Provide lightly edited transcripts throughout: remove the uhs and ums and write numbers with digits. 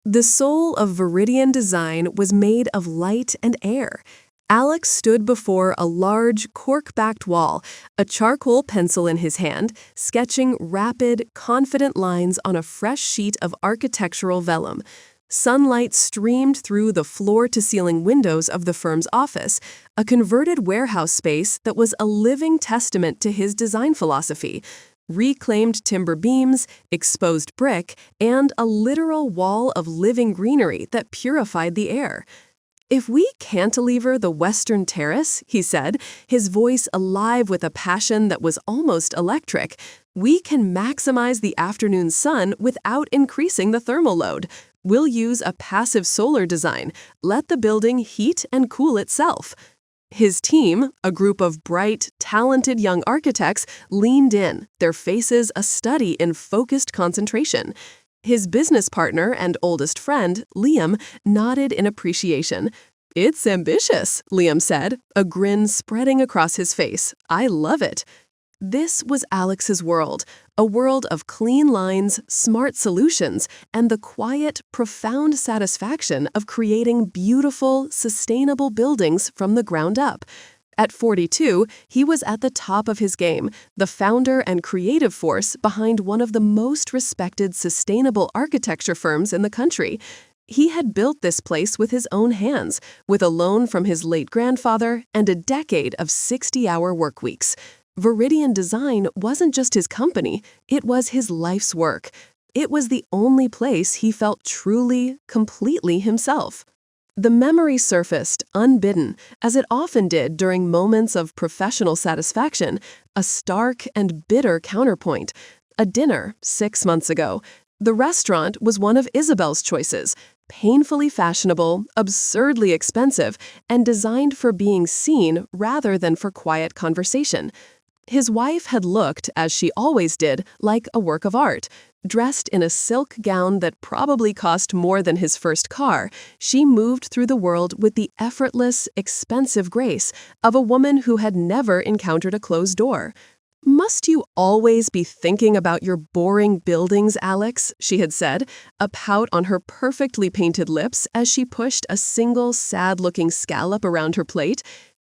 The soul of Viridian design was made of light and air. Alex stood before a large, cork-backed wall, a charcoal pencil in his hand, sketching rapid, confident lines on a fresh sheet of architectural vellum. Sunlight streamed through the floor-to-ceiling windows of the firm's office, a converted warehouse space that was a living testament to his design philosophy. Reclaimed timber beams, exposed brick, and a literal wall of living greenery that purified the air. "If we cantilever the western terrace," he said, his voice alive with a passion that was almost electric, "we can maximize the afternoon sun without increasing the thermal load. We'll use a passive solar design, let the building heat and cool itself." His team, a group of bright, talented young architects, leaned in, their faces a study in focused concentration. His business partner and oldest friend, Liam, nodded in appreciation. "It's ambitious," Liam said, a grin spreading across his face. "I love it." This was Alex's world, a world of clean lines, smart solutions, and the quiet, profound satisfaction of creating beautiful, sustainable buildings from the ground up. At 42, he was at the top of his game, the founder and creative force behind one of the most respected sustainable architecture firms in the country. He had built this place with his own hands, with a loan from his late grandfather and a decade of 60-hour work weeks. Viridian Design wasn't just his company, it was his life's work. It was the only place he felt truly, completely himself. The memory surfaced, unbidden, as it often did during moments of professional satisfaction, a stark and bitter counterpoint. A dinner 6 months ago. The restaurant was one of Isabel's choices, painfully fashionable, absurdly expensive, and designed for being seen rather than for quiet conversation. His wife had looked, as she always did, like a work of art. Dressed in a silk gown that probably cost more than his first car, she moved through the world with the effortless, expensive grace of a woman who had never encountered a closed door. "Must you always be thinking about your boring buildings, Alex?" she had said, a pout on her perfectly painted lips as she pushed a single sad-looking scallop around her plate.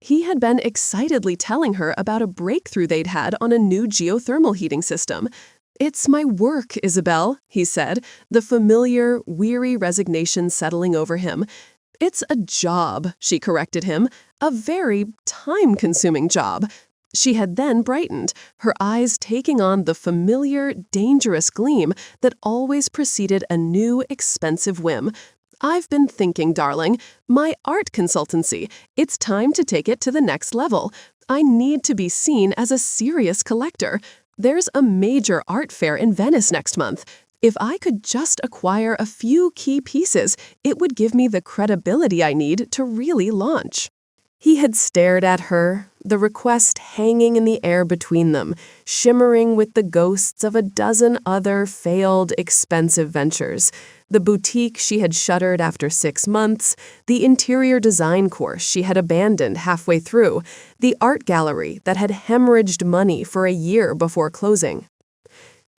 He had been excitedly telling her about a breakthrough they'd had on a new geothermal heating system. "It's my work, Isabel," he said, the familiar, weary resignation settling over him. "It's a job," she corrected him, "a very time-consuming job." She had then brightened, her eyes taking on the familiar, dangerous gleam that always preceded a new, expensive whim. "I've been thinking, darling, my art consultancy, it's time to take it to the next level. I need to be seen as a serious collector. There's a major art fair in Venice next month. If I could just acquire a few key pieces, it would give me the credibility I need to really launch." He had stared at her, the request hanging in the air between them, shimmering with the ghosts of a dozen other failed, expensive ventures. The boutique she had shuttered after 6 months, the interior design course she had abandoned halfway through, the art gallery that had hemorrhaged money for a year before closing.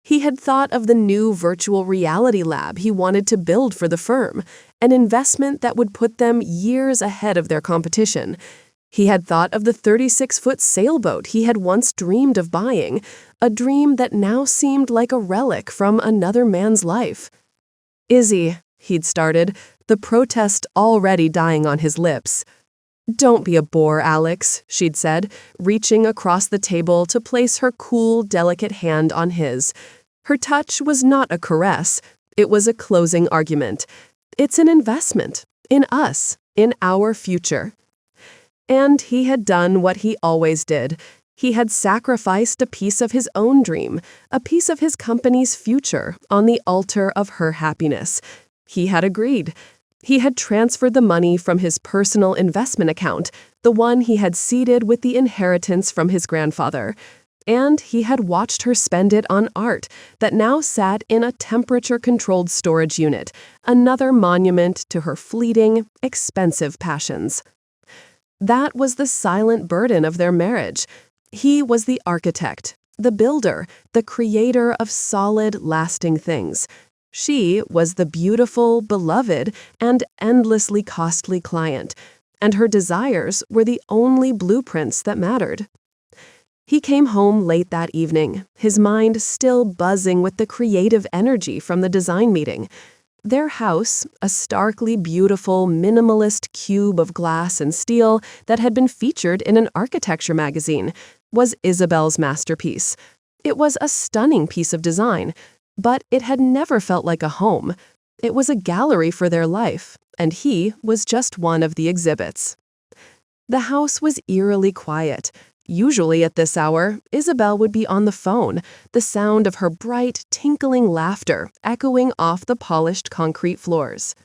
He had thought of the new virtual reality lab he wanted to build for the firm, an investment that would put them years ahead of their competition. He had thought of the 36-foot sailboat he had once dreamed of buying, a dream that now seemed like a relic from another man's life. "Izzy," he'd started, the protest already dying on his lips. "Don't be a bore, Alex," she'd said, reaching across the table to place her cool, delicate hand on his. Her touch was not a caress, it was a closing argument. "It's an investment. In us. In our future." And he had done what he always did. He had sacrificed a piece of his own dream, a piece of his company's future, on the altar of her happiness. He had agreed. He had transferred the money from his personal investment account, the one he had seeded with the inheritance from his grandfather. And he had watched her spend it on art that now sat in a temperature-controlled storage unit, another monument to her fleeting, expensive passions. That was the silent burden of their marriage. He was the architect, the builder, the creator of solid, lasting things. She was the beautiful, beloved, and endlessly costly client, and her desires were the only blueprints that mattered. He came home late that evening, his mind still buzzing with the creative energy from the design meeting. Their house, a starkly beautiful, minimalist cube of glass and steel that had been featured in an architecture magazine, was Isabel's masterpiece. It was a stunning piece of design, but it had never felt like a home. It was a gallery for their life, and he was just one of the exhibits. The house was eerily quiet. Usually at this hour, Isabel would be on the phone, the sound of her bright, tinkling laughter echoing off the polished concrete floors.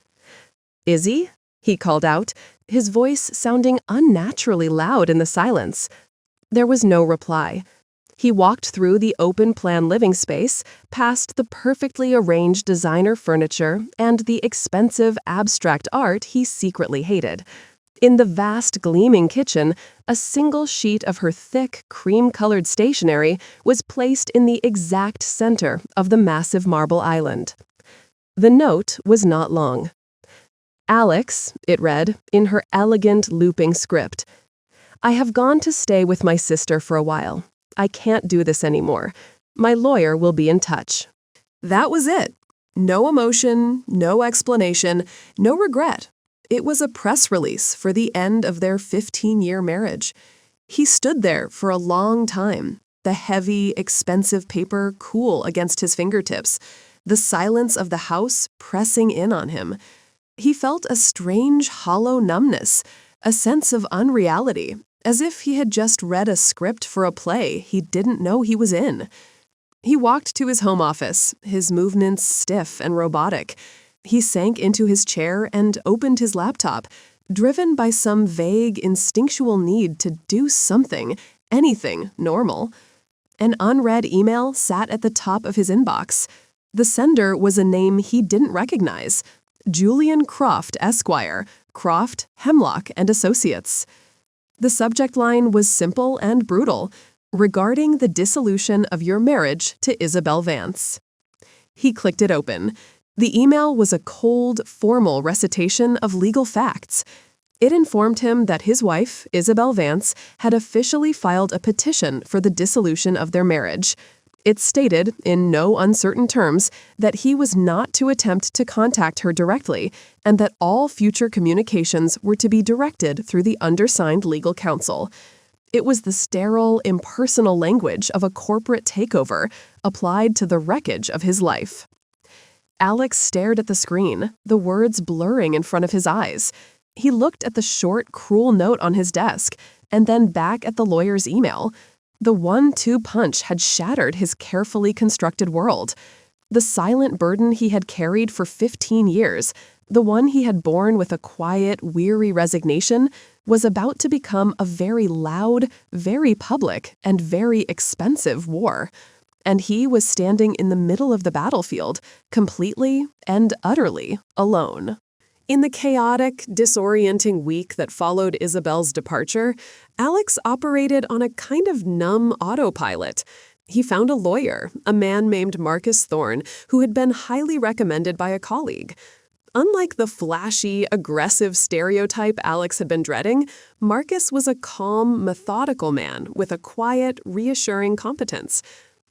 "Izzy?" he called out, his voice sounding unnaturally loud in the silence. There was no reply. He walked through the open-plan living space, past the perfectly arranged designer furniture and the expensive abstract art he secretly hated. In the vast gleaming kitchen, a single sheet of her thick, cream-colored stationery was placed in the exact center of the massive marble island. The note was not long. "Alex," it read, in her elegant, looping script, "I have gone to stay with my sister for a while. I can't do this anymore. My lawyer will be in touch." That was it. No emotion, no explanation, no regret. It was a press release for the end of their 15-year marriage. He stood there for a long time, the heavy, expensive paper cool against his fingertips, the silence of the house pressing in on him. He felt a strange, hollow numbness, a sense of unreality, as if he had just read a script for a play he didn't know he was in. He walked to his home office, his movements stiff and robotic. He sank into his chair and opened his laptop, driven by some vague, instinctual need to do something, anything normal. An unread email sat at the top of his inbox. The sender was a name he didn't recognize: Julian Croft, Esquire, Croft, Hemlock and Associates. The subject line was simple and brutal: regarding the dissolution of your marriage to Isabel Vance. He clicked it open. The email was a cold, formal recitation of legal facts. It informed him that his wife, Isabel Vance, had officially filed a petition for the dissolution of their marriage. It stated, in no uncertain terms, that he was not to attempt to contact her directly, and that all future communications were to be directed through the undersigned legal counsel. It was the sterile, impersonal language of a corporate takeover applied to the wreckage of his life. Alex stared at the screen, the words blurring in front of his eyes. He looked at the short, cruel note on his desk, and then back at the lawyer's email. The 1-2 punch had shattered his carefully constructed world. The silent burden he had carried for 15 years, the one he had borne with a quiet, weary resignation, was about to become a very loud, very public, and very expensive war. And he was standing in the middle of the battlefield, completely and utterly alone. In the chaotic, disorienting week that followed Isabel's departure, Alex operated on a kind of numb autopilot. He found a lawyer, a man named Marcus Thorne, who had been highly recommended by a colleague. Unlike the flashy, aggressive stereotype Alex had been dreading, Marcus was a calm, methodical man with a quiet, reassuring competence.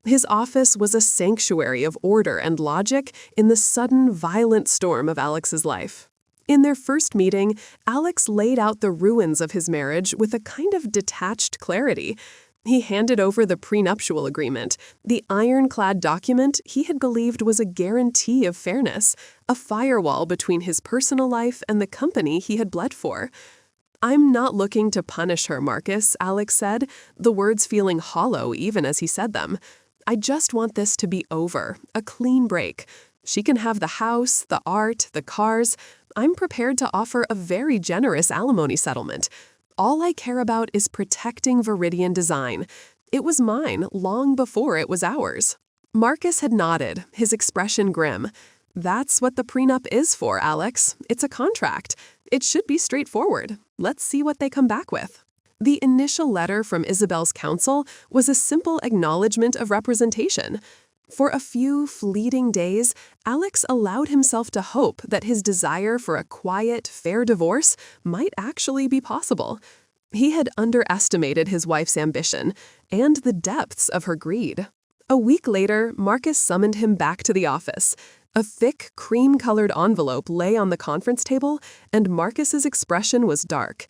His office was a sanctuary of order and logic in the sudden, violent storm of Alex's life. In their first meeting, Alex laid out the ruins of his marriage with a kind of detached clarity. He handed over the prenuptial agreement, the ironclad document he had believed was a guarantee of fairness, a firewall between his personal life and the company he had bled for. "I'm not looking to punish her, Marcus," Alex said, the words feeling hollow even as he said them. "I just want this to be over, a clean break. She can have the house, the art, the cars. I'm prepared to offer a very generous alimony settlement. All I care about is protecting Viridian Design. It was mine long before it was ours." Marcus had nodded, his expression grim. "That's what the prenup is for, Alex. It's a contract. It should be straightforward. Let's see what they come back with." The initial letter from Isabel's counsel was a simple acknowledgement of representation. For a few fleeting days, Alex allowed himself to hope that his desire for a quiet, fair divorce might actually be possible. He had underestimated his wife's ambition and the depths of her greed. A week later, Marcus summoned him back to the office. A thick, cream-colored envelope lay on the conference table, and Marcus's expression was dark.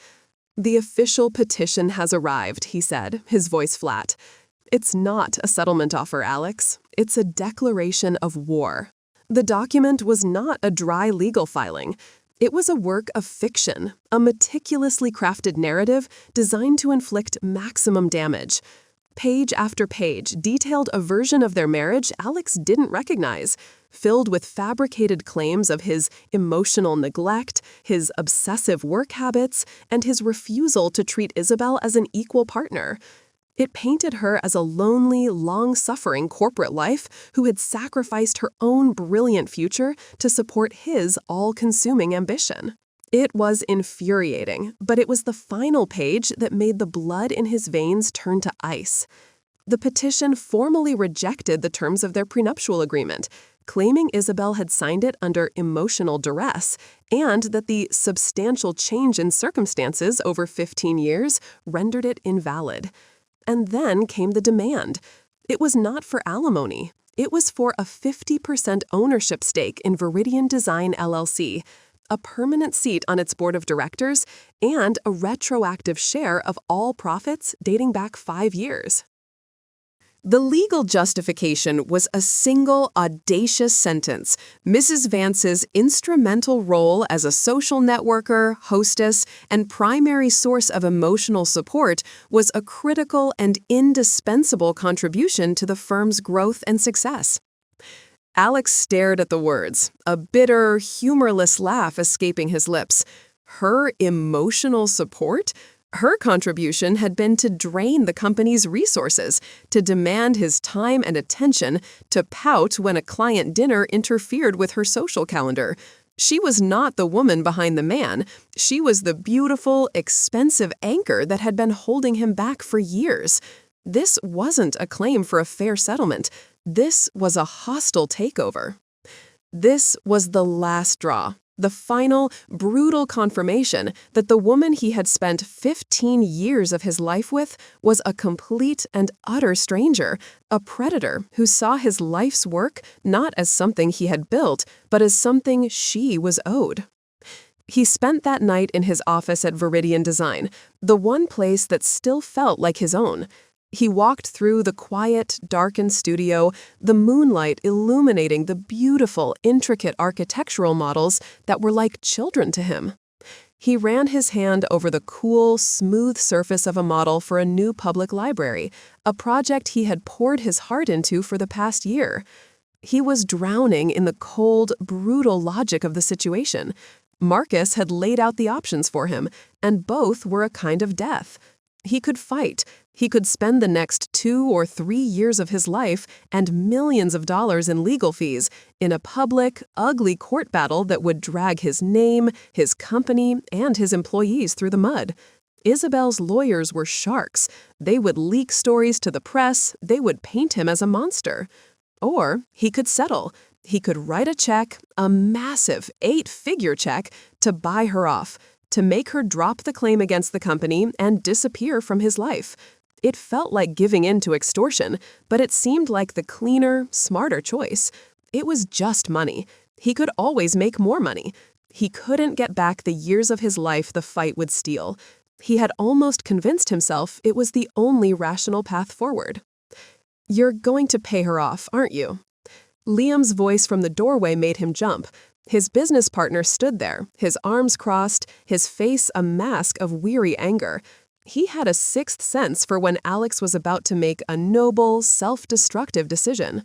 "The official petition has arrived," he said, his voice flat. "It's not a settlement offer, Alex. It's a declaration of war." The document was not a dry legal filing. It was a work of fiction, a meticulously crafted narrative designed to inflict maximum damage. Page after page detailed a version of their marriage Alex didn't recognize, filled with fabricated claims of his emotional neglect, his obsessive work habits, and his refusal to treat Isabel as an equal partner. It painted her as a lonely, long-suffering corporate life who had sacrificed her own brilliant future to support his all-consuming ambition. It was infuriating, but it was the final page that made the blood in his veins turn to ice. The petition formally rejected the terms of their prenuptial agreement, claiming Isabel had signed it under emotional duress and that the substantial change in circumstances over 15 years rendered it invalid. And then came the demand. It was not for alimony. It was for a 50% ownership stake in Viridian Design LLC, a permanent seat on its board of directors, and a retroactive share of all profits dating back 5 years. The legal justification was a single, audacious sentence: Mrs. Vance's instrumental role as a social networker, hostess, and primary source of emotional support was a critical and indispensable contribution to the firm's growth and success. Alex stared at the words, a bitter, humorless laugh escaping his lips. Her emotional support? Her contribution had been to drain the company's resources, to demand his time and attention, to pout when a client dinner interfered with her social calendar. She was not the woman behind the man. She was the beautiful, expensive anchor that had been holding him back for years. This wasn't a claim for a fair settlement. This was a hostile takeover. This was the last straw. The final, brutal confirmation that the woman he had spent 15 years of his life with was a complete and utter stranger, a predator who saw his life's work not as something he had built, but as something she was owed. He spent that night in his office at Viridian Design, the one place that still felt like his own. He walked through the quiet, darkened studio, the moonlight illuminating the beautiful, intricate architectural models that were like children to him. He ran his hand over the cool, smooth surface of a model for a new public library, a project he had poured his heart into for the past year. He was drowning in the cold, brutal logic of the situation. Marcus had laid out the options for him, and both were a kind of death. He could fight. He could spend the next 2 or 3 years of his life and millions of dollars in legal fees in a public, ugly court battle that would drag his name, his company, and his employees through the mud. Isabel's lawyers were sharks. They would leak stories to the press. They would paint him as a monster. Or he could settle. He could write a check, a massive 8-figure check, to buy her off, to make her drop the claim against the company and disappear from his life. It felt like giving in to extortion, but it seemed like the cleaner, smarter choice. It was just money. He could always make more money. He couldn't get back the years of his life the fight would steal. He had almost convinced himself it was the only rational path forward. "You're going to pay her off, aren't you?" Liam's voice from the doorway made him jump. His business partner stood there, his arms crossed, his face a mask of weary anger. He had a sixth sense for when Alex was about to make a noble, self-destructive decision.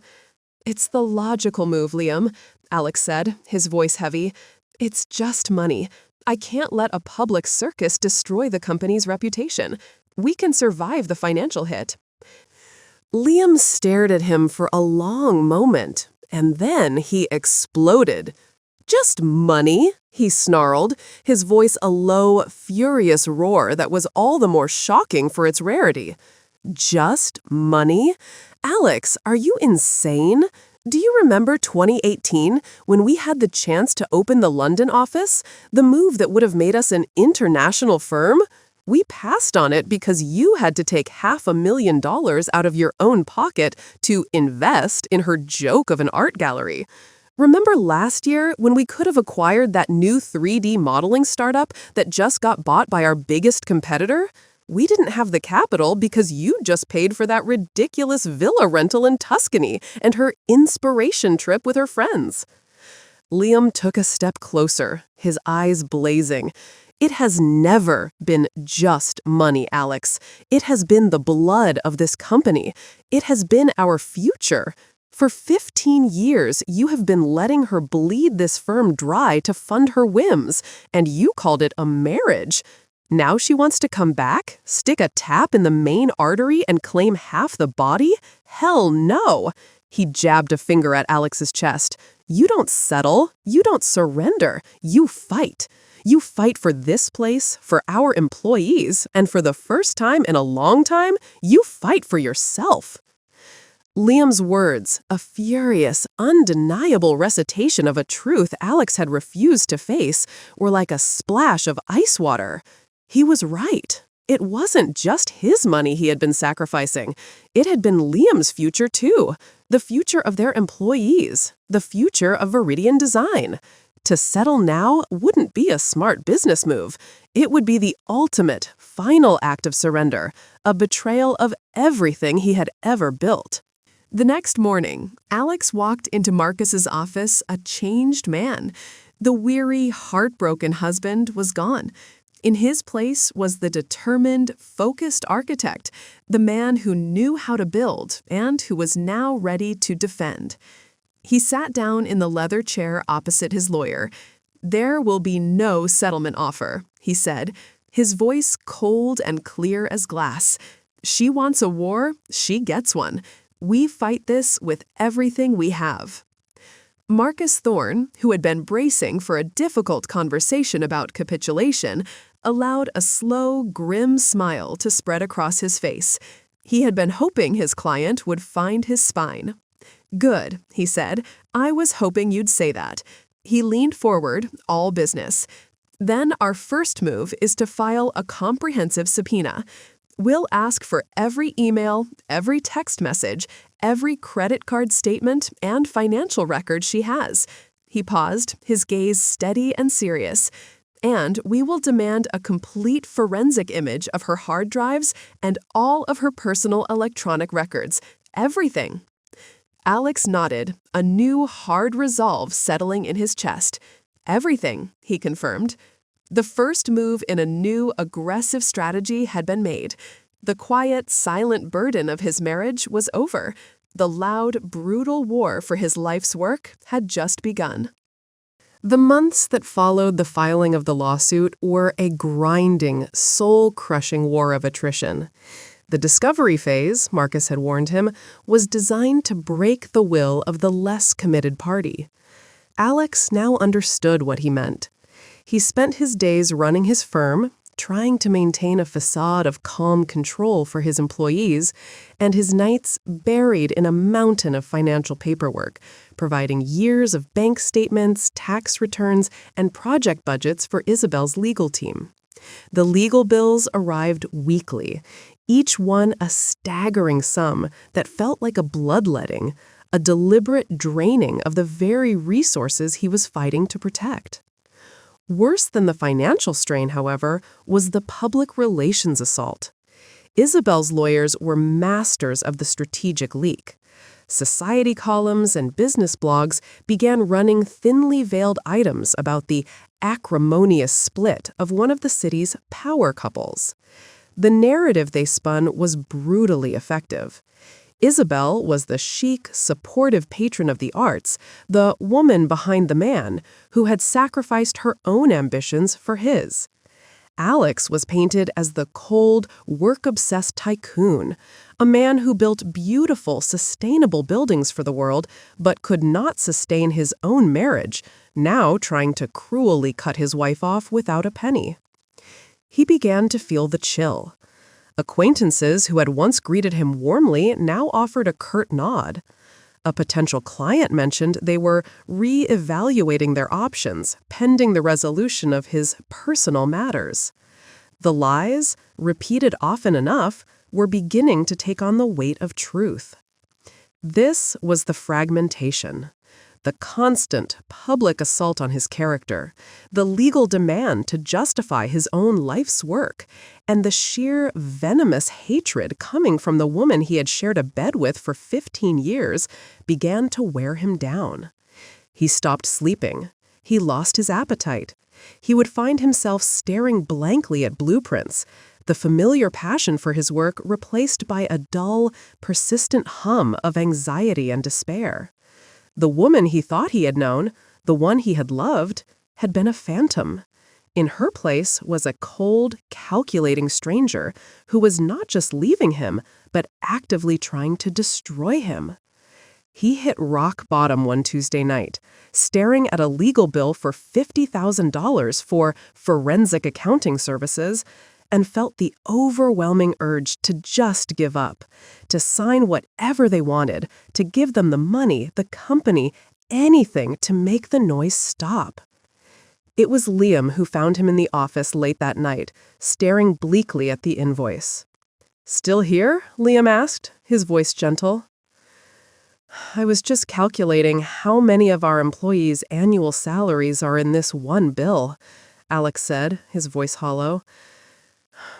"It's the logical move, Liam," Alex said, his voice heavy. "It's just money. I can't let a public circus destroy the company's reputation. We can survive the financial hit." Liam stared at him for a long moment, and then he exploded. "Just money?" he snarled, his voice a low, furious roar that was all the more shocking for its rarity. "Just money?" Alex, are you insane? Do you remember 2018 when we had the chance to open the London office? The move that would have made us an international firm? We passed on it because you had to take $500,000 out of your own pocket to invest in her joke of an art gallery. Remember last year when we could have acquired that new 3D modeling startup that just got bought by our biggest competitor? We didn't have the capital because you just paid for that ridiculous villa rental in Tuscany and her inspiration trip with her friends. Liam took a step closer, his eyes blazing. It has never been just money, Alex. It has been the blood of this company. It has been our future. For 15 years, you have been letting her bleed this firm dry to fund her whims, and you called it a marriage. Now she wants to come back, stick a tap in the main artery, and claim half the body? Hell no! He jabbed a finger at Alex's chest. You don't settle. You don't surrender. You fight. You fight for this place, for our employees, and for the first time in a long time, you fight for yourself. Liam's words, a furious, undeniable recitation of a truth Alex had refused to face, were like a splash of ice water. He was right. It wasn't just his money he had been sacrificing. It had been Liam's future, too. The future of their employees. The future of Viridian Design. To settle now wouldn't be a smart business move. It would be the ultimate, final act of surrender, a betrayal of everything he had ever built. The next morning, Alex walked into Marcus's office a changed man. The weary, heartbroken husband was gone. In his place was the determined, focused architect, the man who knew how to build and who was now ready to defend. He sat down in the leather chair opposite his lawyer. "There will be no settlement offer," he said, his voice cold and clear as glass. "She wants a war, she gets one. We fight this with everything we have." Marcus Thorne, who had been bracing for a difficult conversation about capitulation, allowed a slow, grim smile to spread across his face. He had been hoping his client would find his spine. "Good," he said. "I was hoping you'd say that." He leaned forward, all business. "Then our first move is to file a comprehensive subpoena. We'll ask for every email, every text message, every credit card statement, and financial record she has." He paused, his gaze steady and serious. "And we will demand a complete forensic image of her hard drives and all of her personal electronic records. Everything." Alex nodded, a new hard resolve settling in his chest. "Everything," he confirmed. The first move in a new, aggressive strategy had been made. The quiet, silent burden of his marriage was over. The loud, brutal war for his life's work had just begun. The months that followed the filing of the lawsuit were a grinding, soul-crushing war of attrition. The discovery phase, Marcus had warned him, was designed to break the will of the less committed party. Alex now understood what he meant. He spent his days running his firm, trying to maintain a facade of calm control for his employees, and his nights buried in a mountain of financial paperwork, providing years of bank statements, tax returns, and project budgets for Isabel's legal team. The legal bills arrived weekly, each one a staggering sum that felt like a bloodletting, a deliberate draining of the very resources he was fighting to protect. Worse than the financial strain, however, was the public relations assault. Isabel's lawyers were masters of the strategic leak. Society columns and business blogs began running thinly veiled items about the acrimonious split of one of the city's power couples. The narrative they spun was brutally effective. Isabel was the chic, supportive patron of the arts, the woman behind the man, who had sacrificed her own ambitions for his. Alex was painted as the cold, work-obsessed tycoon, a man who built beautiful, sustainable buildings for the world, but could not sustain his own marriage, now trying to cruelly cut his wife off without a penny. He began to feel the chill. Acquaintances who had once greeted him warmly now offered a curt nod. A potential client mentioned they were re-evaluating their options, pending the resolution of his personal matters. The lies, repeated often enough, were beginning to take on the weight of truth. This was the fragmentation, the constant public assault on his character, the legal demand to justify his own life's work, and the sheer venomous hatred coming from the woman he had shared a bed with for 15 years began to wear him down. He stopped sleeping. He lost his appetite. He would find himself staring blankly at blueprints, the familiar passion for his work replaced by a dull, persistent hum of anxiety and despair. The woman he thought he had known, the one he had loved, had been a phantom. In her place was a cold, calculating stranger who was not just leaving him, but actively trying to destroy him. He hit rock bottom one Tuesday night, staring at a legal bill for $50,000 for forensic accounting services, and felt the overwhelming urge to just give up, to sign whatever they wanted, to give them the money, the company, anything to make the noise stop. It was Liam who found him in the office late that night, staring bleakly at the invoice. "Still here?" Liam asked, his voice gentle. "I was just calculating how many of our employees' annual salaries are in this one bill," Alex said, his voice hollow.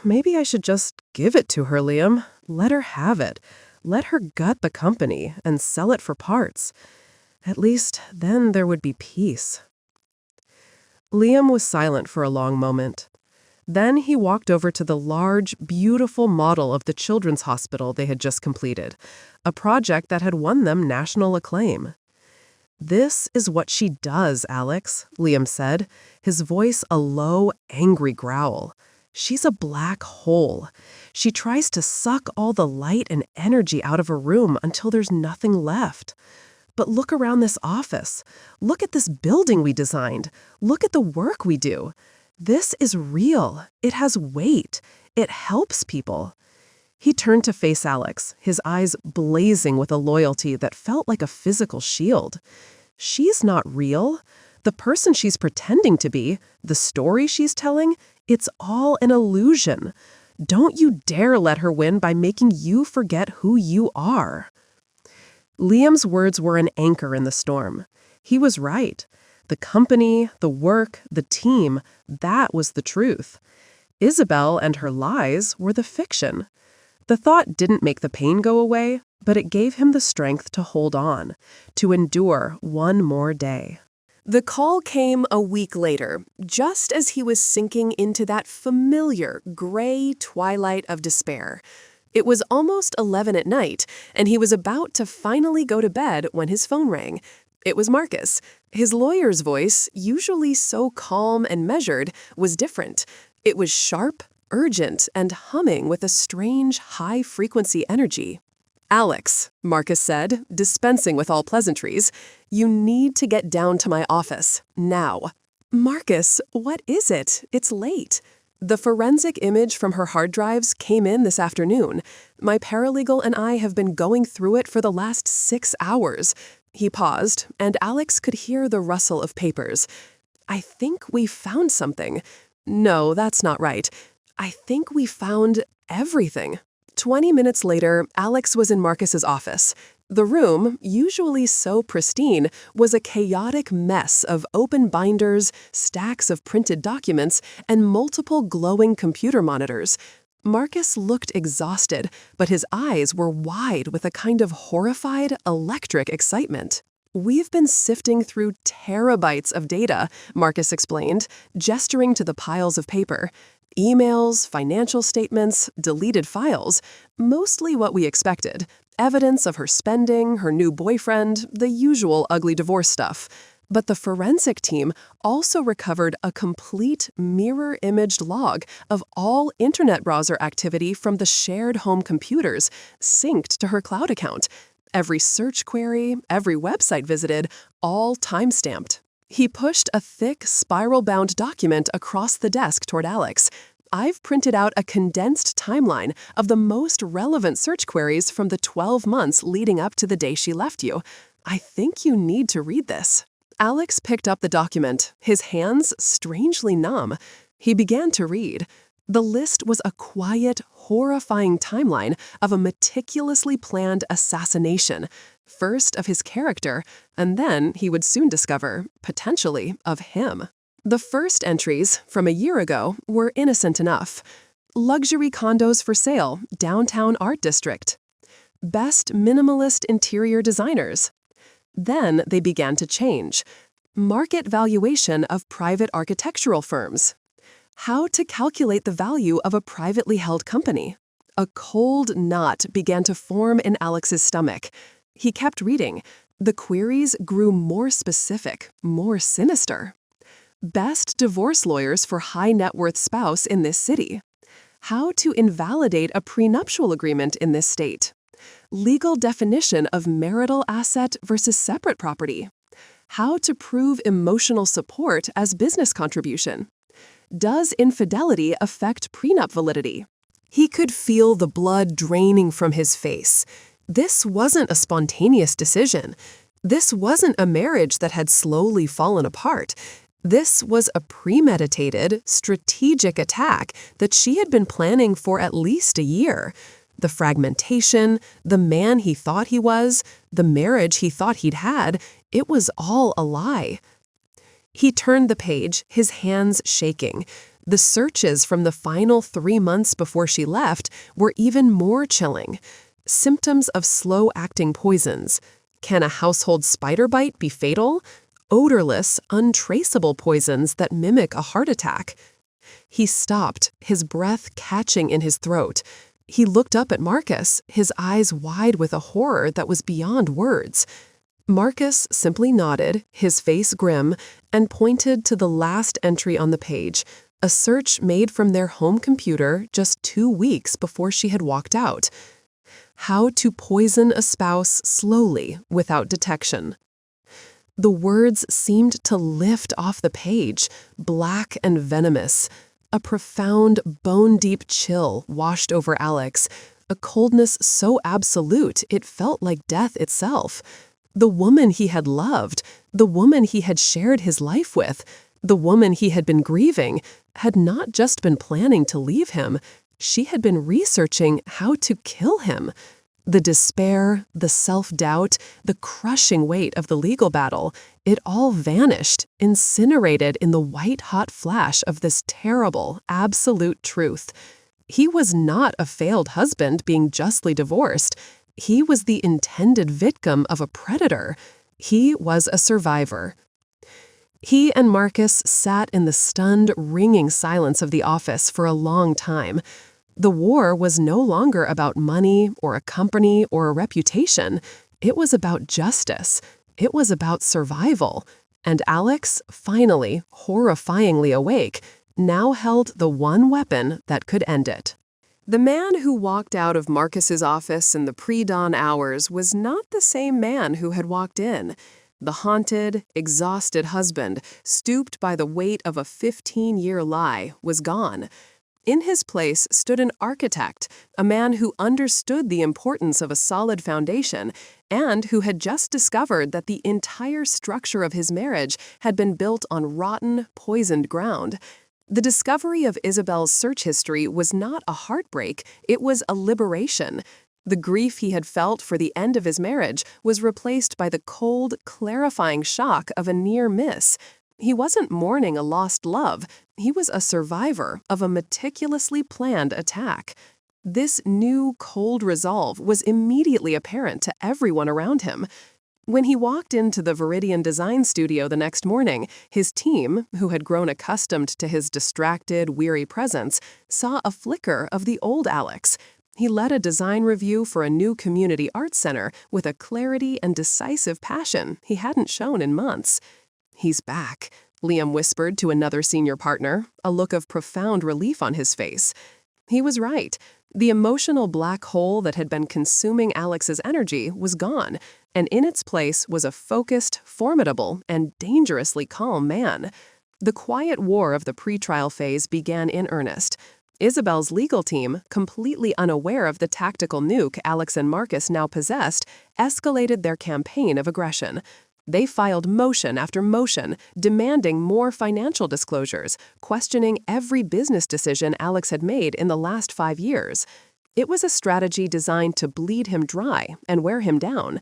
"Maybe I should just give it to her, Liam. Let her have it. Let her gut the company and sell it for parts. At least then there would be peace." Liam was silent for a long moment. Then he walked over to the large, beautiful model of the children's hospital they had just completed, a project that had won them national acclaim. "This is what she does, Alex," Liam said, his voice a low, angry growl. "She's a black hole. She tries to suck all the light and energy out of a room until there's nothing left. But look around this office. Look at this building we designed. Look at the work we do. This is real. It has weight. It helps people." He turned to face Alex, his eyes blazing with a loyalty that felt like a physical shield. "She's not real. The person she's pretending to be, the story she's telling, it's all an illusion. Don't you dare let her win by making you forget who you are." Liam's words were an anchor in the storm. He was right. The company, the work, the team, that was the truth. Isabel and her lies were the fiction. The thought didn't make the pain go away, but it gave him the strength to hold on, to endure one more day. The call came a week later, just as he was sinking into that familiar gray twilight of despair. It was almost 11 at night, and he was about to finally go to bed when his phone rang. It was Marcus. His lawyer's voice, usually so calm and measured, was different. It was sharp, urgent, and humming with a strange, high-frequency energy. "Alex," Marcus said, dispensing with all pleasantries, "you need to get down to my office, now." "Marcus, what is it? It's late." "The forensic image from her hard drives came in this afternoon. My paralegal and I have been going through it for the last 6 hours. He paused, and Alex could hear the rustle of papers. "I think we found something." "No, that's not right. I think we found everything." 20 minutes later, Alex was in Marcus's office. The room, usually so pristine, was a chaotic mess of open binders, stacks of printed documents, and multiple glowing computer monitors. Marcus looked exhausted, but his eyes were wide with a kind of horrified, electric excitement. "We've been sifting through terabytes of data," Marcus explained, gesturing to the piles of paper. "Emails, financial statements, deleted files, mostly what we expected. Evidence of her spending, her new boyfriend, the usual ugly divorce stuff. But the forensic team also recovered a complete mirror-imaged log of all internet browser activity from the shared home computers, synced to her cloud account. Every search query, every website visited, all time-stamped." He pushed a thick, spiral-bound document across the desk toward Alex. I've printed out a condensed timeline of the most relevant search queries from the 12 months leading up to the day she left you. I think you need to read this." Alex picked up the document, his hands strangely numb. He began to read. The list was a quiet, horrifying timeline of a meticulously planned assassination, first of his character, and then, he would soon discover, potentially of him. The first entries, from a year ago, were innocent enough. Luxury condos for sale, downtown art district. Best minimalist interior designers. Then they began to change. Market valuation of private architectural firms. How to calculate the value of a privately held company. A cold knot began to form in Alex's stomach. He kept reading. The queries grew more specific, more sinister. Best divorce lawyers for high net worth spouse in this city. How to invalidate a prenuptial agreement in this state. Legal definition of marital asset versus separate property. How to prove emotional support as business contribution. Does infidelity affect prenup validity? He could feel the blood draining from his face. This wasn't a spontaneous decision. This wasn't a marriage that had slowly fallen apart. This was a premeditated, strategic attack that she had been planning for at least a year. The fragmentation, the man he thought he was, the marriage he thought he'd had, it was all a lie. He turned the page, his hands shaking. The searches from the final 3 months before she left were even more chilling. Symptoms of slow-acting poisons. Can a household spider bite be fatal? Odorless, untraceable poisons that mimic a heart attack. He stopped, his breath catching in his throat. He looked up at Marcus, his eyes wide with a horror that was beyond words. Marcus simply nodded, his face grim, and pointed to the last entry on the page, a search made from their home computer just 2 weeks before she had walked out. How to poison a spouse slowly without detection. The words seemed to lift off the page, black and venomous. A profound, bone-deep chill washed over Alex, a coldness so absolute it felt like death itself. The woman he had loved, the woman he had shared his life with, the woman he had been grieving, had not just been planning to leave him, she had been researching how to kill him. The despair, the self-doubt, the crushing weight of the legal battle, it all vanished, incinerated in the white-hot flash of this terrible, absolute truth. He was not a failed husband being justly divorced. He was the intended victim of a predator. He was a survivor. He and Marcus sat in the stunned, ringing silence of the office for a long time. The war was no longer about money or a company or a reputation. It was about justice. It was about survival. And Alex, finally, horrifyingly awake, now held the one weapon that could end it. The man who walked out of Marcus's office in the pre-dawn hours was not the same man who had walked in. The haunted, exhausted husband, stooped by the weight of a 15-year lie, was gone. In his place stood an architect, a man who understood the importance of a solid foundation and who had just discovered that the entire structure of his marriage had been built on rotten, poisoned ground. The discovery of Isabel's search history was not a heartbreak, it was a liberation. The grief he had felt for the end of his marriage was replaced by the cold, clarifying shock of a near miss. He wasn't mourning a lost love, he was a survivor of a meticulously planned attack. This new, cold resolve was immediately apparent to everyone around him. When he walked into the Viridian Design Studio the next morning, his team, who had grown accustomed to his distracted, weary presence, saw a flicker of the old Alex. He led a design review for a new community arts center with a clarity and decisive passion he hadn't shown in months. "He's back," Liam whispered to another senior partner, a look of profound relief on his face. He was right. The emotional black hole that had been consuming Alex's energy was gone, and in its place was a focused, formidable, and dangerously calm man. The quiet war of the pretrial phase began in earnest. Isabel's legal team, completely unaware of the tactical nuke Alex and Marcus now possessed, escalated their campaign of aggression. They filed motion after motion, demanding more financial disclosures, questioning every business decision Alex had made in the last 5 years. It was a strategy designed to bleed him dry and wear him down.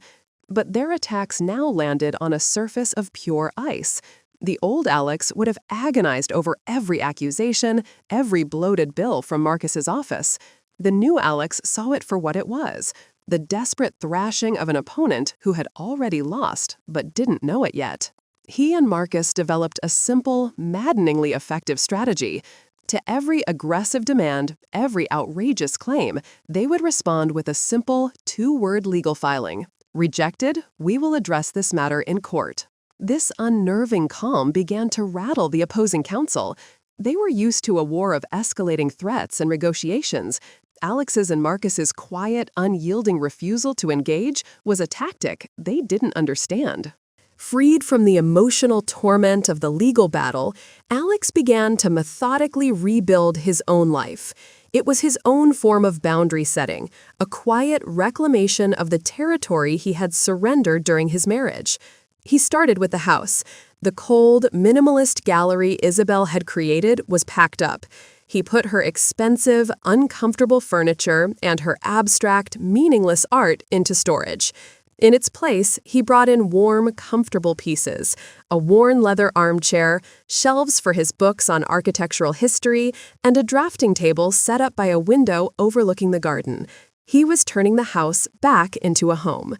But their attacks now landed on a surface of pure ice. The old Alex would have agonized over every accusation, every bloated bill from Marcus's office. The new Alex saw it for what it was, the desperate thrashing of an opponent who had already lost but didn't know it yet. He and Marcus developed a simple, maddeningly effective strategy. To every aggressive demand, every outrageous claim, they would respond with a simple, 2-word legal filing. Rejected, we will address this matter in court. This unnerving calm began to rattle the opposing counsel. They were used to a war of escalating threats and negotiations. Alex's and Marcus's quiet, unyielding refusal to engage was a tactic they didn't understand. Freed from the emotional torment of the legal battle, Alex began to methodically rebuild his own life. It was his own form of boundary setting, a quiet reclamation of the territory he had surrendered during his marriage. He started with the house. The cold, minimalist gallery Isabel had created was packed up. He put her expensive, uncomfortable furniture and her abstract, meaningless art into storage. In its place, he brought in warm, comfortable pieces, a worn leather armchair, shelves for his books on architectural history, and a drafting table set up by a window overlooking the garden. He was turning the house back into a home.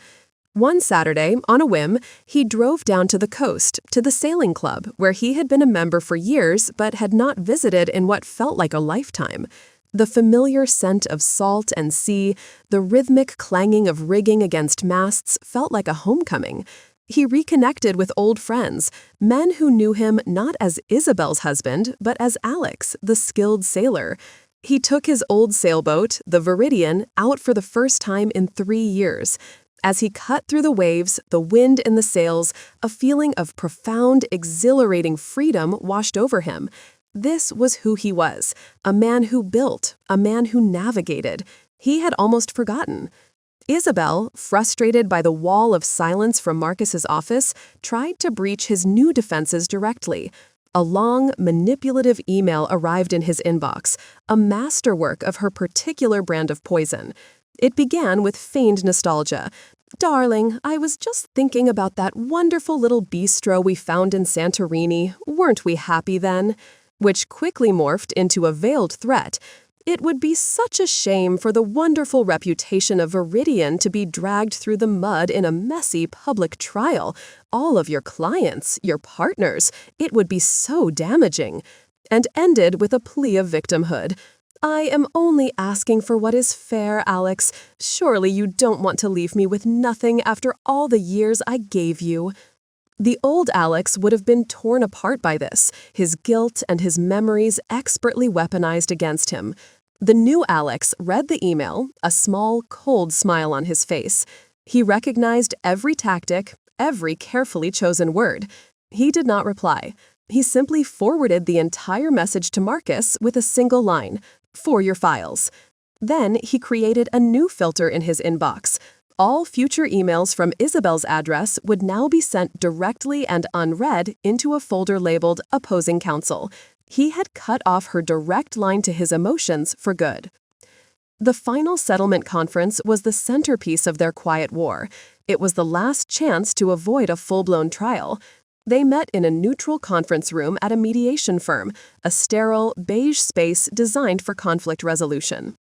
One Saturday, on a whim, he drove down to the coast, to the sailing club, where he had been a member for years but had not visited in what felt like a lifetime. The familiar scent of salt and sea, the rhythmic clanging of rigging against masts felt like a homecoming. He reconnected with old friends, men who knew him not as Isabel's husband, but as Alex, the skilled sailor. He took his old sailboat, the Viridian, out for the first time in 3 years. As he cut through the waves, the wind in the sails, a feeling of profound, exhilarating freedom washed over him. This was who he was, a man who built, a man who navigated. He had almost forgotten. Isabel, frustrated by the wall of silence from Marcus's office, tried to breach his new defenses directly. A long, manipulative email arrived in his inbox, a masterwork of her particular brand of poison. It began with feigned nostalgia. "Darling, I was just thinking about that wonderful little bistro we found in Santorini. Weren't we happy then?" Which quickly morphed into a veiled threat. "It would be such a shame for the wonderful reputation of Viridian to be dragged through the mud in a messy public trial. All of your clients, your partners, it would be so damaging." And ended with a plea of victimhood. "I am only asking for what is fair, Alex. Surely you don't want to leave me with nothing after all the years I gave you." The old Alex would have been torn apart by this, his guilt and his memories expertly weaponized against him. The new Alex read the email, a small, cold smile on his face. He recognized every tactic, every carefully chosen word. He did not reply. He simply forwarded the entire message to Marcus with a single line, "For your files." Then he created a new filter in his inbox. All future emails from Isabel's address would now be sent directly and unread into a folder labeled Opposing Counsel. He had cut off her direct line to his emotions for good. The final settlement conference was the centerpiece of their quiet war. It was the last chance to avoid a full-blown trial. They met in a neutral conference room at a mediation firm, a sterile, beige space designed for conflict resolution.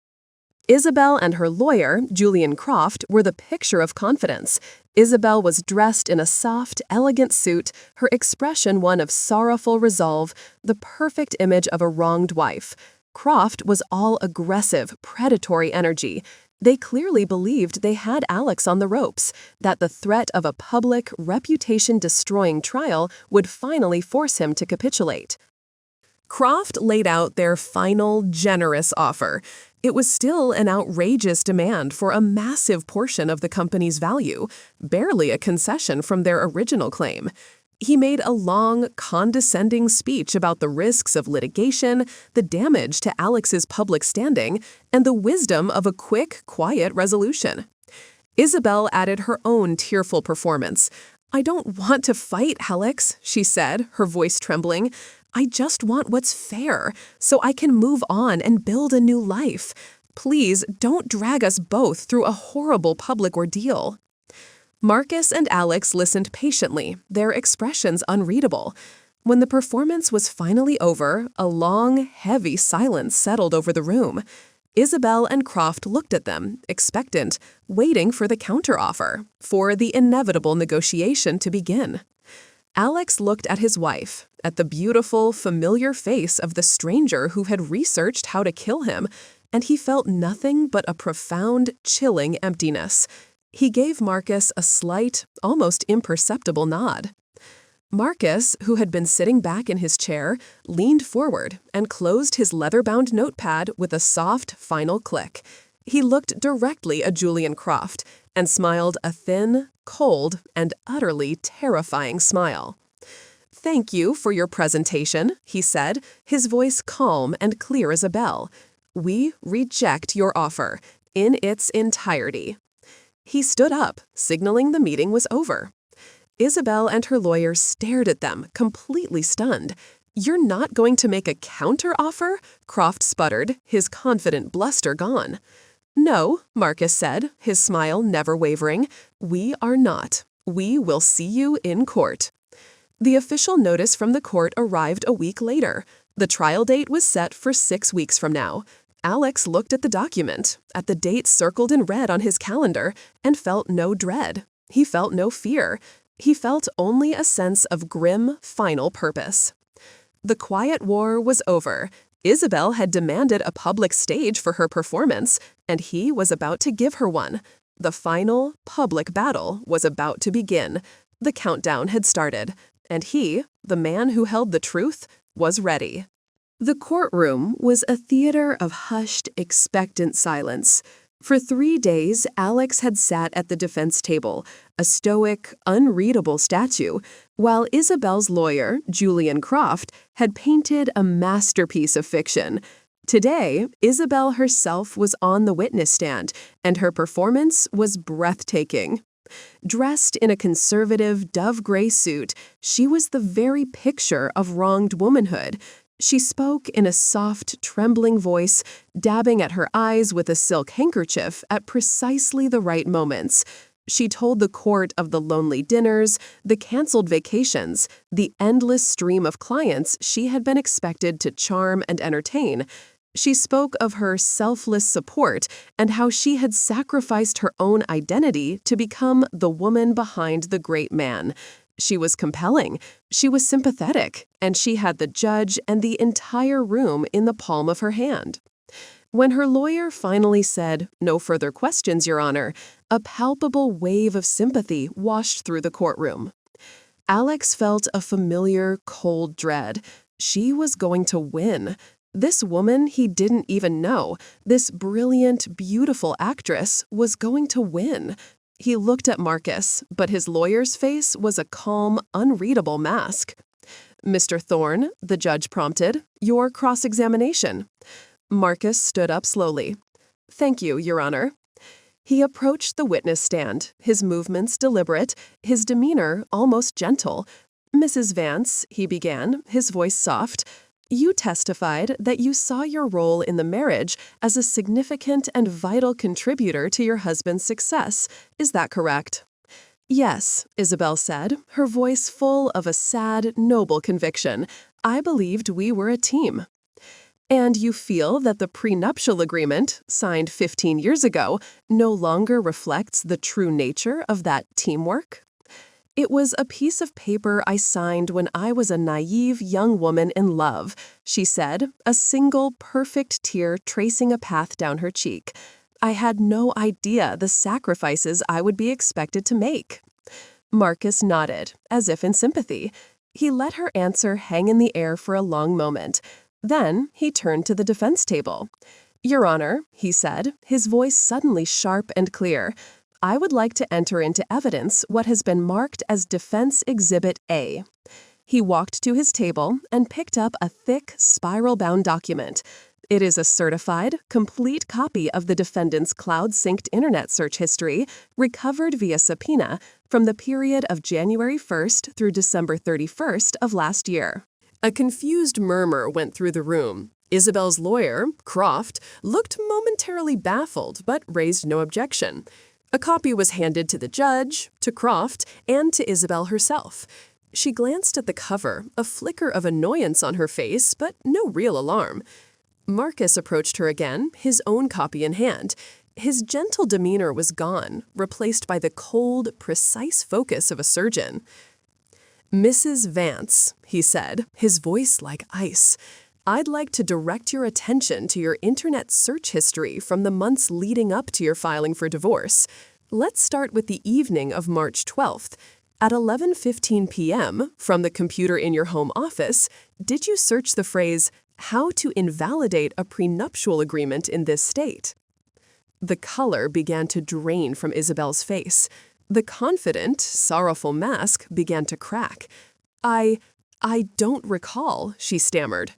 Isabel and her lawyer, Julian Croft, were the picture of confidence. Isabel was dressed in a soft, elegant suit, her expression one of sorrowful resolve, the perfect image of a wronged wife. Croft was all aggressive, predatory energy. They clearly believed they had Alex on the ropes, that the threat of a public, reputation-destroying trial would finally force him to capitulate. Croft laid out their final, generous offer. It was still an outrageous demand for a massive portion of the company's value, barely a concession from their original claim. He made a long, condescending speech about the risks of litigation, the damage to Alex's public standing, and the wisdom of a quick, quiet resolution. Isabel added her own tearful performance. "I don't want to fight, Alex," she said, her voice trembling. "I just want what's fair, so I can move on and build a new life. Please don't drag us both through a horrible public ordeal." Marcus and Alex listened patiently, their expressions unreadable. When the performance was finally over, a long, heavy silence settled over the room. Isabel and Croft looked at them, expectant, waiting for the counteroffer, for the inevitable negotiation to begin. Alex looked at his wife, at the beautiful, familiar face of the stranger who had researched how to kill him, and he felt nothing but a profound, chilling emptiness. He gave Marcus a slight, almost imperceptible nod. Marcus, who had been sitting back in his chair, leaned forward and closed his leather-bound notepad with a soft, final click. He looked directly at Julian Croft and smiled a thin, cold, and utterly terrifying smile. "Thank you for your presentation," he said, his voice calm and clear as a bell. "We reject your offer in its entirety." He stood up, signaling the meeting was over. Isabel and her lawyer stared at them, completely stunned. "You're not going to make a counter-offer?" Croft sputtered, his confident bluster gone. "No," Marcus said, his smile never wavering. "We are not. We will see you in court." The official notice from the court arrived a week later. The trial date was set for 6 weeks from now. Alex looked at the document, at the date circled in red on his calendar, and felt no dread. He felt no fear. He felt only a sense of grim, final purpose. The quiet war was over. Isabel had demanded a public stage for her performance, and he was about to give her one. The final, public battle was about to begin. The countdown had started, and he, the man who held the truth, was ready. The courtroom was a theater of hushed, expectant silence. For 3 days, Alex had sat at the defense table, a stoic, unreadable statue, while Isabel's lawyer, Julian Croft, had painted a masterpiece of fiction. Today, Isabel herself was on the witness stand, and her performance was breathtaking. Dressed in a conservative, dove-gray suit, she was the very picture of wronged womanhood. She spoke in a soft, trembling voice, dabbing at her eyes with a silk handkerchief at precisely the right moments. She told the court of the lonely dinners, the canceled vacations, the endless stream of clients she had been expected to charm and entertain. She spoke of her selfless support and how she had sacrificed her own identity to become the woman behind the great man. She was compelling, she was sympathetic, and she had the judge and the entire room in the palm of her hand. When her lawyer finally said, "No further questions, Your Honor," a palpable wave of sympathy washed through the courtroom. Alex felt a familiar, cold dread. She was going to win. This woman he didn't even know, this brilliant, beautiful actress, was going to win. He looked at Marcus, but his lawyer's face was a calm, unreadable mask. "Mr. Thorne," the judge prompted, "your cross-examination." Marcus stood up slowly. "Thank you, Your Honor." He approached the witness stand, his movements deliberate, his demeanor almost gentle. "Mrs. Vance," he began, his voice soft, "you testified that you saw your role in the marriage as a significant and vital contributor to your husband's success. Is that correct?" "Yes," Isabel said, her voice full of a sad, noble conviction. "I believed we were a team." "And you feel that the prenuptial agreement, signed 15 years ago, no longer reflects the true nature of that teamwork?" "It was a piece of paper I signed when I was a naive young woman in love," she said, a single perfect tear tracing a path down her cheek. "I had no idea the sacrifices I would be expected to make." Marcus nodded, as if in sympathy. He let her answer hang in the air for a long moment. Then he turned to the defense table. "Your Honor," he said, his voice suddenly sharp and clear, I would like to enter into evidence what has been marked as Defense Exhibit A. He walked to his table and picked up a thick, spiral-bound document. It is a certified, complete copy of the defendant's cloud-synced internet search history, recovered via subpoena, from the period of January 1st through December 31st of last year. A confused murmur went through the room. Isabel's lawyer, Croft, looked momentarily baffled but raised no objection. A copy was handed to the judge, to Croft, and to Isabel herself. She glanced at the cover, a flicker of annoyance on her face, but no real alarm. Marcus approached her again, his own copy in hand. His gentle demeanor was gone, replaced by the cold, precise focus of a surgeon. "Mrs. Vance," he said, his voice like ice, "I'd like to direct your attention to your internet search history from the months leading up to your filing for divorce. Let's start with the evening of March 12th. At 11:15 p.m., from the computer in your home office, did you search the phrase, 'How to invalidate a prenuptial agreement in this state'?" The color began to drain from Isabel's face. The confident, sorrowful mask began to crack. I don't recall," she stammered.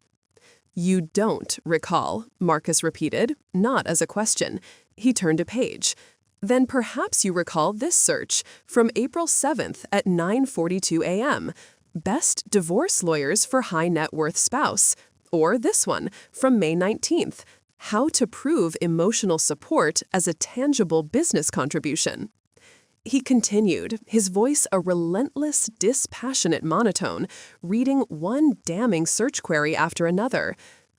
"You don't recall," Marcus repeated, not as a question. He turned a page. "Then perhaps you recall this search from April 7th at 9:42 a.m. Best divorce lawyers for high net worth spouse. Or this one from May 19th. How to prove emotional support as a tangible business contribution." He continued, his voice a relentless, dispassionate monotone, reading one damning search query after another.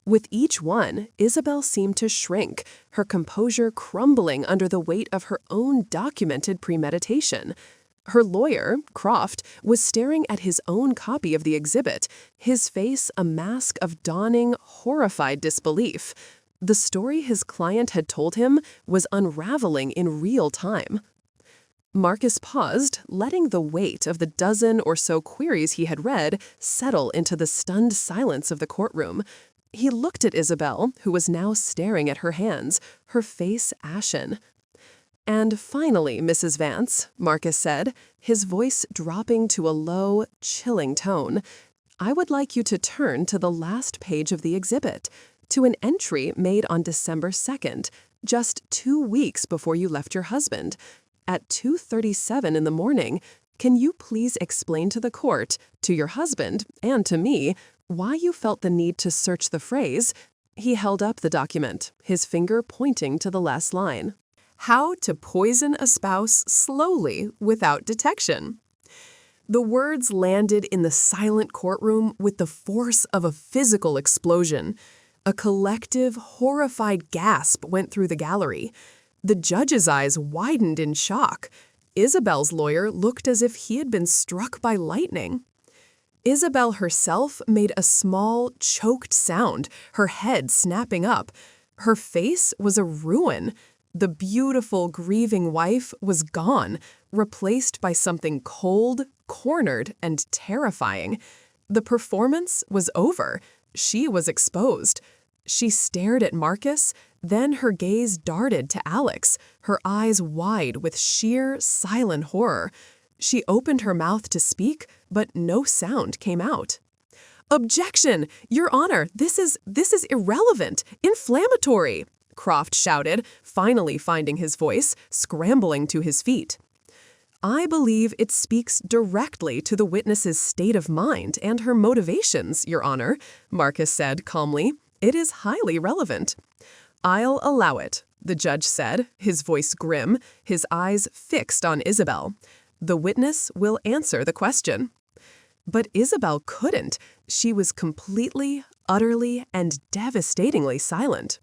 With each one, Isabel seemed to shrink, her composure crumbling under the weight of her own documented premeditation. Her lawyer, Croft, was staring at his own copy of the exhibit, his face a mask of dawning, horrified disbelief. The story his client had told him was unraveling in real time. Marcus paused, letting the weight of the dozen or so queries he had read settle into the stunned silence of the courtroom. He looked at Isabel, who was now staring at her hands, her face ashen. "And finally, Mrs. Vance," Marcus said, his voice dropping to a low, chilling tone, "I would like you to turn to the last page of the exhibit, to an entry made on December 2nd, just 2 weeks before you left your husband. At 2:37 in the morning, can you please explain to the court, to your husband, and to me, why you felt the need to search the phrase?" He held up the document, his finger pointing to the last line. "How to poison a spouse slowly without detection." The words landed in the silent courtroom with the force of a physical explosion. A collective, horrified gasp went through the gallery. The judge's eyes widened in shock. Isabel's lawyer looked as if he had been struck by lightning. Isabel herself made a small, choked sound, her head snapping up. Her face was a ruin. The beautiful, grieving wife was gone, replaced by something cold, cornered, and terrifying. The performance was over. She was exposed. She stared at Marcus, then her gaze darted to Alex, her eyes wide with sheer, silent horror. She opened her mouth to speak, but no sound came out. "Objection! Your Honor, this is irrelevant, inflammatory!" Croft shouted, finally finding his voice, scrambling to his feet. "I believe it speaks directly to the witness's state of mind and her motivations, Your Honor," Marcus said calmly. "It is highly relevant." "I'll allow it," the judge said, his voice grim, his eyes fixed on Isabel. "The witness will answer the question." But Isabel couldn't. She was completely, utterly, and devastatingly silent.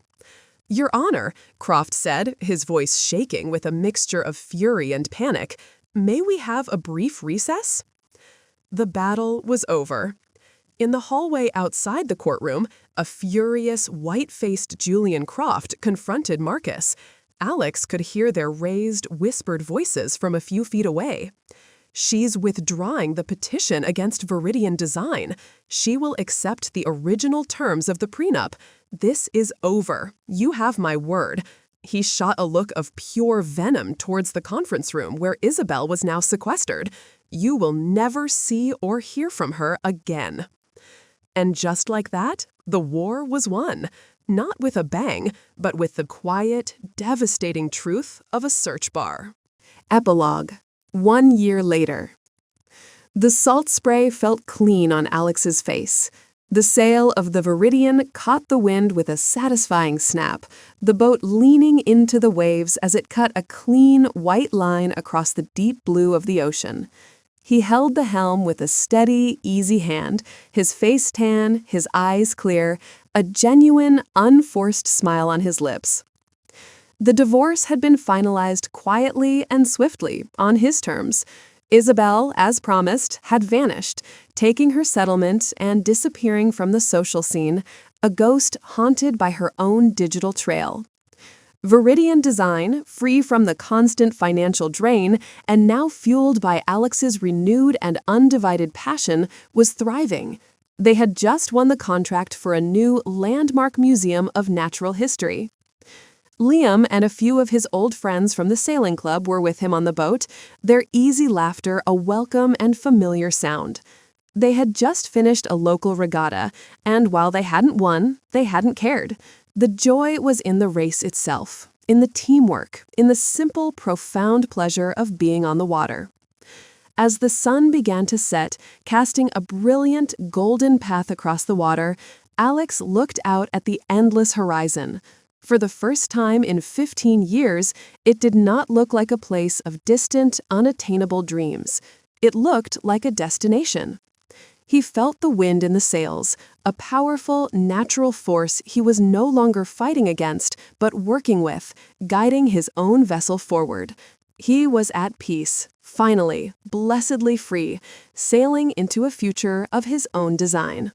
"Your Honor," Croft said, his voice shaking with a mixture of fury and panic, "may we have a brief recess?" The battle was over. In the hallway outside the courtroom, a furious, white-faced Julian Croft confronted Marcus. Alex could hear their raised, whispered voices from a few feet away. "She's withdrawing the petition against Viridian Design. She will accept the original terms of the prenup. This is over. You have my word." He shot a look of pure venom towards the conference room where Isabel was now sequestered. You will never see or hear from her again. And just like that, the war was won. Not with a bang, but with the quiet, devastating truth of a search bar. Epilogue. 1 year later. The salt spray felt clean on Alex's face. The sail of the Viridian caught the wind with a satisfying snap, the boat leaning into the waves as it cut a clean, white line across the deep blue of the ocean. He held the helm with a steady, easy hand, his face tan, his eyes clear, a genuine, unforced smile on his lips. The divorce had been finalized quietly and swiftly, on his terms. Isabel, as promised, had vanished, taking her settlement and disappearing from the social scene, a ghost haunted by her own digital trail. Viridian Design, free from the constant financial drain and now fueled by Alex's renewed and undivided passion, was thriving. They had just won the contract for a new landmark museum of natural history. Liam and a few of his old friends from the sailing club were with him on the boat, their easy laughter a welcome and familiar sound. They had just finished a local regatta, and while they hadn't won, they hadn't cared. The joy was in the race itself, in the teamwork, in the simple, profound pleasure of being on the water. As the sun began to set, casting a brilliant, golden path across the water, Alex looked out at the endless horizon. For the first time in 15 years, it did not look like a place of distant, unattainable dreams. It looked like a destination. He felt the wind in the sails, a powerful, natural force he was no longer fighting against, but working with, guiding his own vessel forward. He was at peace, finally, blessedly free, sailing into a future of his own design.